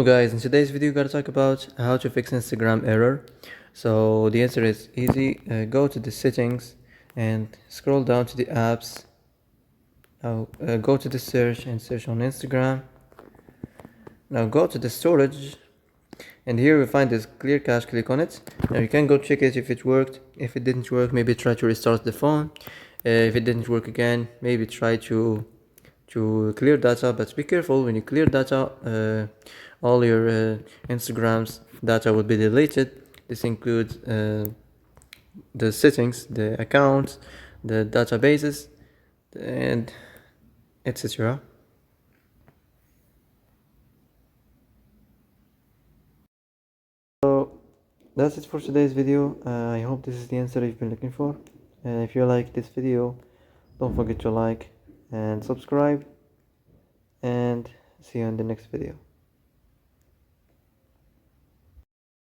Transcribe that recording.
So guys, in today's video, we're gonna talk about how to fix Instagram error. So the answer is easy. Go to the settings and scroll down to the apps. Now go to the search and search on Instagram. Now go to the storage, and here we find this clear cache. Click on it. Now you can go check it if it worked. If it didn't work, maybe try to restart the phone. If it didn't work again, maybe try to clear data, but be careful when you clear data. All your Instagram's data will be deleted. This includes the settings, the accounts, the databases, and etc. So that's it for today's video. I hope this is the answer you've been looking for. If you like this video, don't forget to like and subscribe, and see you in the next video.